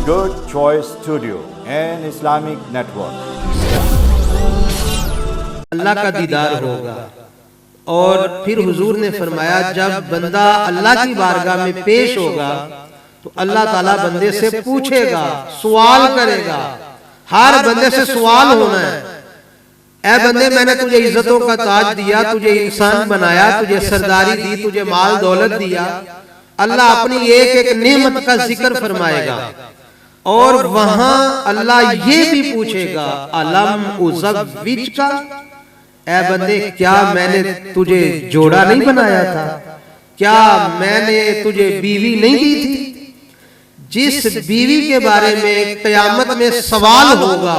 Good Choice Studio and Islamic Network. اللہ کا دیدار ہوگا، اور پھر حضور نے فرمایا جب بندہ اللہ کی بارگاہ میں پیش ہوگا تو اللہ تعالیٰ بندے سے پوچھے گا، سوال کرے گا۔ ہر بندے سے سوال ہونا ہے، اے بندے میں نے تجھے عزتوں کا تاج دیا، تجھے انسان بنایا، تجھے سرداری دی، تجھے مال دولت دیا۔ اللہ اپنی ایک ایک نعمت کا ذکر فرمائے گا، اور وہاں اللہ یہ بھی پوچھے گا الم ازوجک، اے بندے کیا میں نے تجھے جوڑا نہیں بنایا تھا؟ کیا میں نے تجھے بیوی نہیں دی تھی؟ جس بیوی کے بارے میں قیامت میں سوال ہوگا،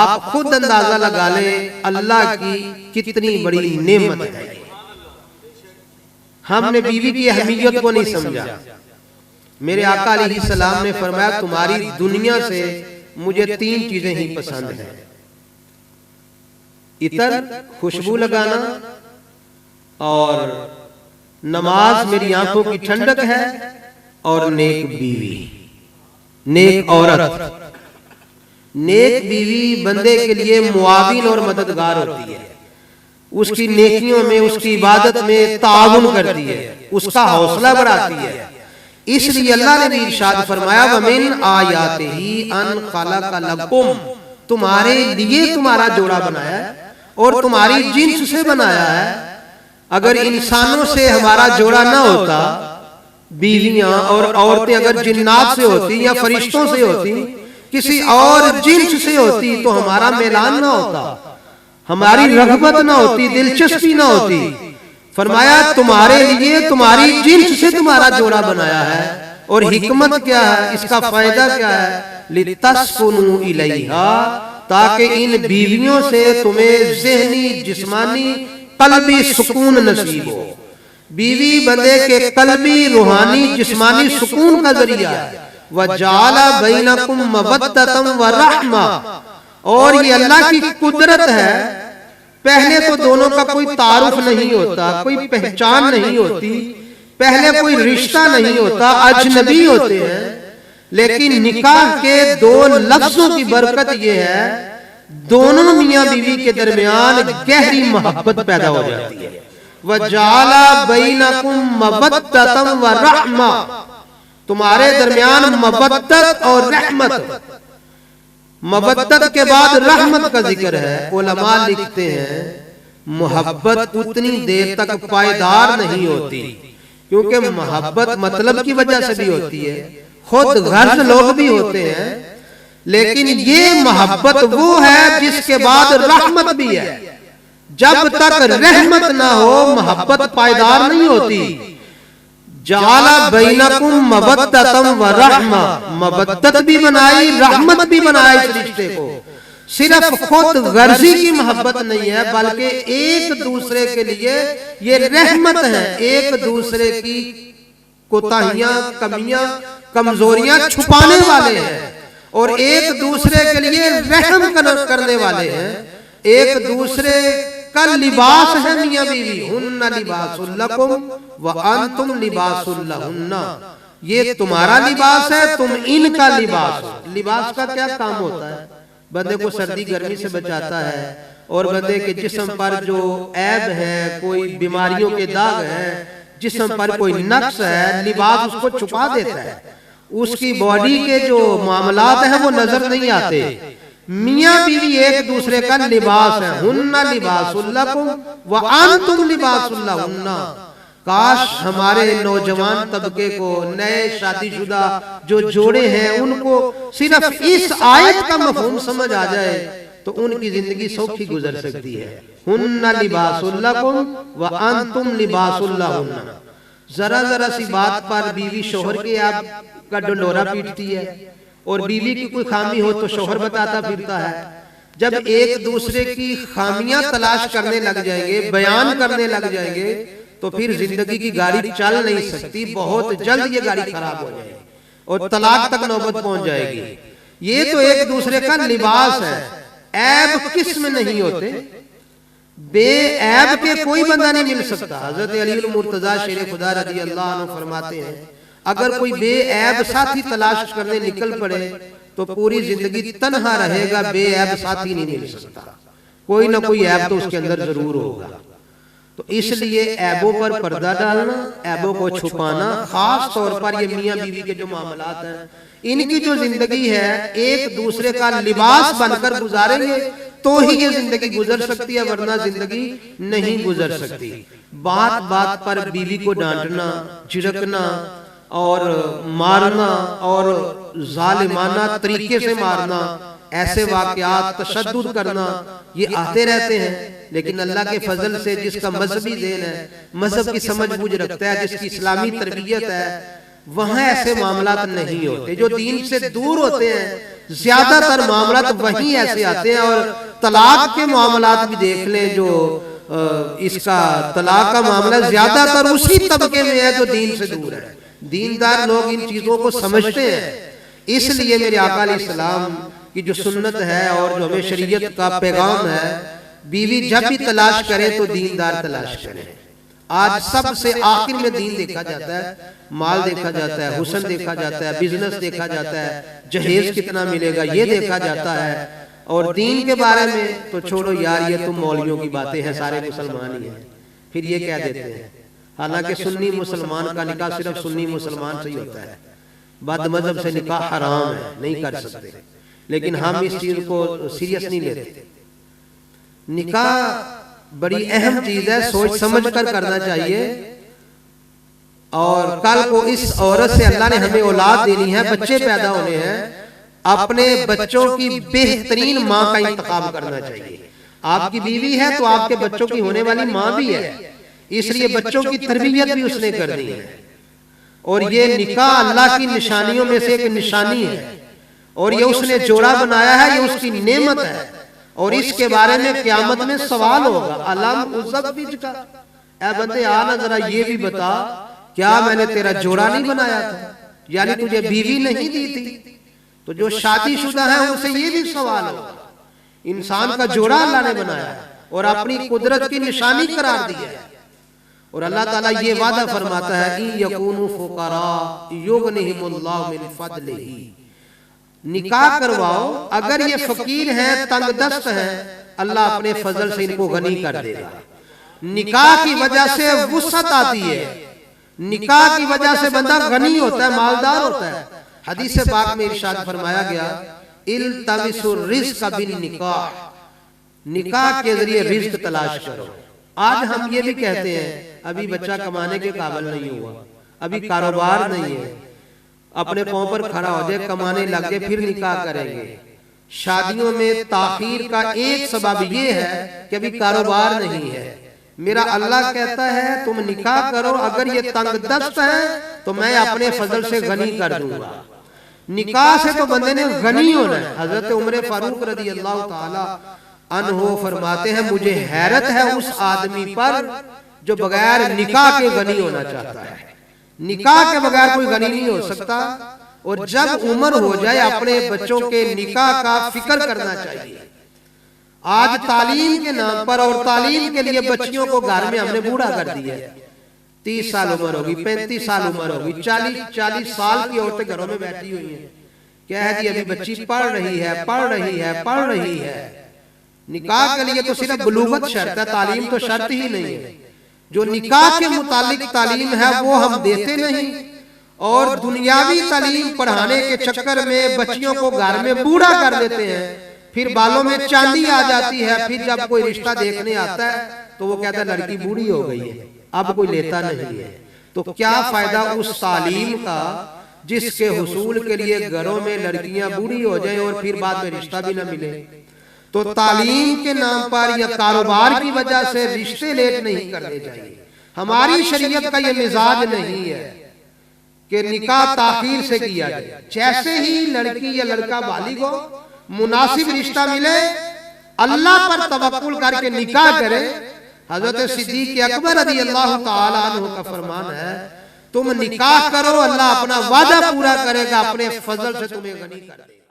آپ خود اندازہ لگا لیں اللہ کی کتنی بڑی نعمت ہے۔ ہم نے بیوی کی اہمیت کو نہیں سمجھا۔ میرے آقا علیہ السلام نے فرمایا تمہاری دنیا سے مجھے 3 چیزیں ہی پسند ہیں، عطر، خوشبو لگانا، اور نماز میری آنکھوں کی ٹھنڈک ہے، اور نیک بیوی، نیک عورت۔ نیک بیوی بندے کے لیے معاون اور مددگار ہوتی ہے، اس کی نیکیوں میں، اس کی عبادت میں تعاون کرتی ہے، اس کا حوصلہ بڑھاتی ہے۔ اس لیے اللہ نے بھی ارشاد فرمایا وَمِنْ آیَاتِهِ أَنْ خَلَقَ لَكُمْ، تمہارے لیے تمہارا جوڑا بنایا ہے اور تمہاری جنس سے بنایا ہے۔ اگر انسانوں سے ہمارا جوڑا نہ ہوتا، بیویاں اور عورتیں اگر جنات سے ہوتی یا فرشتوں سے ہوتی، کسی اور جنس سے ہوتی تو ہمارا میلان نہ ہوتا، ہماری رغبت نہ ہوتی، دلچسپی نہ ہوتی۔ فرمایا تمہارے لیے تمہاری جنس سے تمہارا جوڑا بنایا ہے، اور حکمت کیا ہے، اس کا فائدہ کیا ہے؟ لِتَسْكُنُوا إِلَيْهَا، تاکہ ان بیویوں سے تمہیں ذہنی، جسمانی، قلبی سکون نصیب ہو۔ بیوی بندے کے قلبی، روحانی، جسمانی سکون کا ذریعہ ہے۔ وَجَعَلَ بَيْنَكُمْ مَوَدَّةً وَرَحْمَةً، اور یہ اللہ کی قدرت ہے۔ پہلے تو دونوں کا کوئی تعارف نہیں ہوتا، کوئی پہچان نہیں ہوتی، پہلے کوئی رشتہ نہیں ہوتا، اجنبی ہوتے ہیں، لیکن نکاح کے 2 لفظوں کی برکت یہ ہے دونوں میاں بیوی کے درمیان گہری محبت پیدا ہو جاتی ہے۔ وَجَعَلَ بَيْنَكُمْ مَوَدَّةً وَرَحْمَةً، تمہارے درمیان مودت اور رحمت۔ مودت کے بعد رحمت کا ذکر ہے۔ علماء لکھتے ہیں محبت اتنی دیر تک پائیدار نہیں ہوتی، کیونکہ محبت مطلب کی وجہ سے بھی ہوتی ہے، خود غرض لوگ بھی ہوتے ہیں، لیکن یہ محبت وہ ہے جس کے بعد رحمت بھی ہے۔ جب تک رحمت نہ ہو محبت پائیدار نہیں ہوتی۔ جعل بینکم مودۃ ورحمہ، مودت بھی بنائی، رحمت بھی بنائی اس رشتے کو۔ صرف خود غرضی کی محبت نہیں ہے، بلکہ ایک دوسرے کے لیے یہ رحمت ہے، ایک دوسرے کی کوتاہیاں، کمیاں، کمزوریاں چھپانے والے ہیں، اور ایک دوسرے کے لیے رحم کرنے والے ہیں۔ ایک دوسرے کا لباس ہے میاں بیوی، ہن لباس لکم وانتم لباس لہن، یہ تمہارا لباس ہے، تم ان کا لباس ہو۔ لباس کا کیا کام ہوتا ہے؟ بندے کو سردی گرمی سے بچاتا ہے، اور بندے کے جسم پر جو عیب ہے، کوئی بیماریوں کے داغ ہیں، جسم پر کوئی نقص ہے، لباس اس کو چھپا دیتا ہے۔ اس کی باڈی کے جو معاملات ہیں وہ نظر نہیں آتے۔ میاں بیوی ایک دوسرے کا لباس ہے، ہن لباس لکم وانتم لباس لہن۔ کاش ہمارے نوجوان طبقے کو، نئے شادی شدہ جو جوڑے ہیں، ان کو صرف اس آیت کا مفہوم سمجھ آ جائے تو ان کی زندگی سوکھی گزر سکتی ہے۔ ہن لباس لکم وانتم لباس لہن۔ ذرا ذرا سی بات پر بیوی شوہر کے آپ کا ڈنڈورا پیٹتی ہے، اور بیوی کی کوئی خامی ہو تو شوہر بتاتا پھرتا ہے۔ جب ایک دوسرے کی خامیاں تلاش کرنے لگ جائیں گے، بیان کرنے لگ جائیں گے، تو پھر زندگی کی گاڑی چل نہیں سکتی، بہت جلد یہ گاڑی خراب ہو جائے گی اور طلاق تک نوبت پہنچ جائے گی۔ یہ تو ایک دوسرے کا لباس ہے۔ عیب کس میں نہیں ہوتے؟ بے عیب کے کوئی بندہ نہیں مل سکتا۔ حضرت علی المرتضیٰ شیر خدا رضی اللہ عنہ فرماتے ہیں اگر کوئی بے عیب ساتھی تلاش کرنے نکل پڑے تو پوری زندگی تنہا رہے گا، بے عیب ساتھی نہیں مل سکتا، کوئی نہ کوئی عیب تو اس کے اندر ضرور ہوگا۔ تو اس لیے عیبوں پر پردہ ڈالنا، عیبوں کو چھپانا، خاص طور پر یہ میاں بیوی کے جو معاملات ہیں، ان کی جو زندگی ہے ایک دوسرے کا لباس بن کر گزاریں گے تو ہی یہ زندگی گزر سکتی ہے، ورنہ زندگی نہیں گزر سکتی۔ بات بات پر بیوی کو ڈانٹنا، جھڑکنا اور مارنا اور ظالمانہ طریقے سے مارنا، ایسے واقعات، تشدد کرنا، یہ آتے رہتے ہیں، لیکن اللہ کے فضل سے جس کا مذہبی ذہن ہے، مذہب کی سمجھ بوجھ رکھتا ہے، جس کی اسلامی تربیت ہے، وہاں ایسے معاملات نہیں ہوتے۔ جو دین سے دور ہوتے ہیں زیادہ تر معاملات وہیں ایسے آتے ہیں، اور طلاق کے معاملات بھی دیکھ لیں، جو اس کا طلاق کا معاملہ زیادہ تر اسی طبقے میں ہے جو دین سے دور ہے۔ دیندار لوگ ان چیزوں کو سمجھتے ہیں، اس لیے میرے آقا علیہ السلام کی جو سنت ہے اور جو ہمیں شریعت کا پیغام ہے، بیوی جب بھی تلاش کرے تو دیندار تلاش کرے۔ آج سب سے آخر میں دین دیکھا جاتا ہے، مال دیکھا جاتا ہے، حسن دیکھا جاتا ہے، بزنس دیکھا جاتا ہے، جہیز کتنا ملے گا یہ دیکھا جاتا ہے، اور دین کے بارے میں تو چھوڑو یار، یہ تم مولویوں کی باتیں ہیں، سارے مسلمان ہی ہیں، پھر یہ کہہ دیتے ہیں۔ حالانکہ سنی مسلمان کا نکاح صرف سنی مسلمان سے ہی ہوتا ہے، بد مذہب سے نکاح حرام ہے، نہیں کر سکتے، لیکن ہم اس چیز کو سیریس نہیں لیتے۔ نکاح بڑی اہم چیز ہے، سوچ سمجھ کر کرنا چاہیے، اور کل کو اس عورت سے اللہ نے ہمیں اولاد دینی ہے، بچے پیدا ہونے ہیں، اپنے بچوں کی بہترین ماں کا انتخاب کرنا چاہیے۔ آپ کی بیوی ہے تو آپ کے بچوں کی ہونے والی ماں بھی ہے، اس لیے بچوں کی تربیت بھی اس نے کرنی ہے، اور یہ نکاح اللہ کی نشانیوں میں سے ایک نشانی ہے، اور یہ اس نے جوڑا بنایا ہے، یہ اس کی نعمت ہے، اور اس کے بارے میں قیامت میں سوال ہوگا۔ علم ازوج کا، اے بندے آنا ذرا یہ بھی بتا، کیا میں نے تیرا جوڑا نہیں بنایا تھا؟ یعنی تجھے بیوی نہیں دی تھی؟ تو جو شادی شدہ ہیں ان سے یہ بھی سوال ہوگا۔ انسان کا جوڑا اللہ نے بنایا اور اپنی قدرت کی نشانی قرار دی ہے، اور اللہ تعالیٰ یہ وعدہ فرماتا ہے اِن یکونوا فقراء یغنہم اللہ من فضلہ، نکاح کرواؤ، اگر یہ فقیر ہیں، تنگ دست ہیں، اللہ اپنے فضل سے ان کو غنی کر دے گا۔ نکاح کی وجہ سے وسعت آتی ہے، نکاح کی وجہ سے بندہ غنی ہوتا ہے، مالدار ہوتا ہے۔ حدیث پاک میں ارشاد فرمایا گیا التمسوا الرزق بالنکاح، نکاح کے ذریعے رزق تلاش کرو۔ آج ہم یہ بھی کہتے ہیں ابھی بچہ کمانے کے قابل نہیں ہوا، ابھی کاروبار نہیں ہے، اپنے پاؤں پر کھڑا ہو جائے، کمانے لگ جائے، پھر نکاح کریں گے۔ شادیوں میں تاخیر کا ایک سبب یہ ہے کہ ابھی کاروبار نہیں ہے۔ میرا اللہ کہتا ہے تم نکاح کرو، اگر یہ تنگ دست ہے تو میں اپنے فضل سے غنی کر دوں گا۔ نکاح سے تو بندے نے غنی ہونا ہے۔ حضرت عمر فاروق رضی اللہ تعالی عنہ فرماتے ہیں مجھے حیرت ہے اس آدمی پر جو بغیر نکاح کے غنی ہونا چاہتا ہے۔ نکاح کے بغیر کوئی غنی نہیں ہو سکتا، اور جب عمر ہو جائے اپنے بچوں کے نکاح کا فکر کرنا چاہیے۔ آج تعلیم کے نام پر اور تعلیم کے لیے بچیوں کو گھر میں ہم نے بوڑھا کر دیا ہے۔ 30 سال عمر ہوگی، 35 سال عمر ہوگی، 40 سال کی عورتیں گھروں میں بیٹھی ہوئی ہیں، کیا ہے جی ابھی بچی پڑھ رہی ہے، پڑھ رہی ہے، پڑھ رہی ہے۔ نکاح کے لیے تو صرف بلوغت شرط ہے، تعلیم تو شرط ہی نہیں ہے۔ جو نکاح کے متعلق تعلیم ہے وہ ہم دیتے نہیں، اور دنیاوی تعلیم پڑھانے کے چکر میں بچیوں کو گھر میں بوڑھا کر دیتے ہیں، پھر بالوں میں چاندی آ جاتی ہے، پھر جب کوئی رشتہ دیکھنے آتا ہے تو وہ کہتا ہے لڑکی بوڑھی ہو گئی ہے، اب کوئی لیتا نہیں ہے۔ تو کیا فائدہ اس تعلیم کا جس کے حصول کے لیے گھروں میں لڑکیاں بوڑھی ہو جائیں اور پھر بعد میں رشتہ بھی نہ ملے۔ تو تعلیم کے نام پر یا کاروبار کی وجہ سے رشتے لیٹ نہیں کرنے چاہیے۔ ہماری شریعت کا یہ مزاج نہیں ہے کہ نکاح تاخیر سے کیا جائے۔ جیسے ہی لڑکی یا لڑکا بالغ ہو، مناسب رشتہ ملے، اللہ پر توکل کر کے نکاح کرے۔ حضرت صدیق اکبر رضی اللہ تعالی عنہ کا فرمان ہے تم نکاح کرو، اللہ اپنا وعدہ پورا کرے گا، اپنے فضل سے تمہیں غنی کر دے گا۔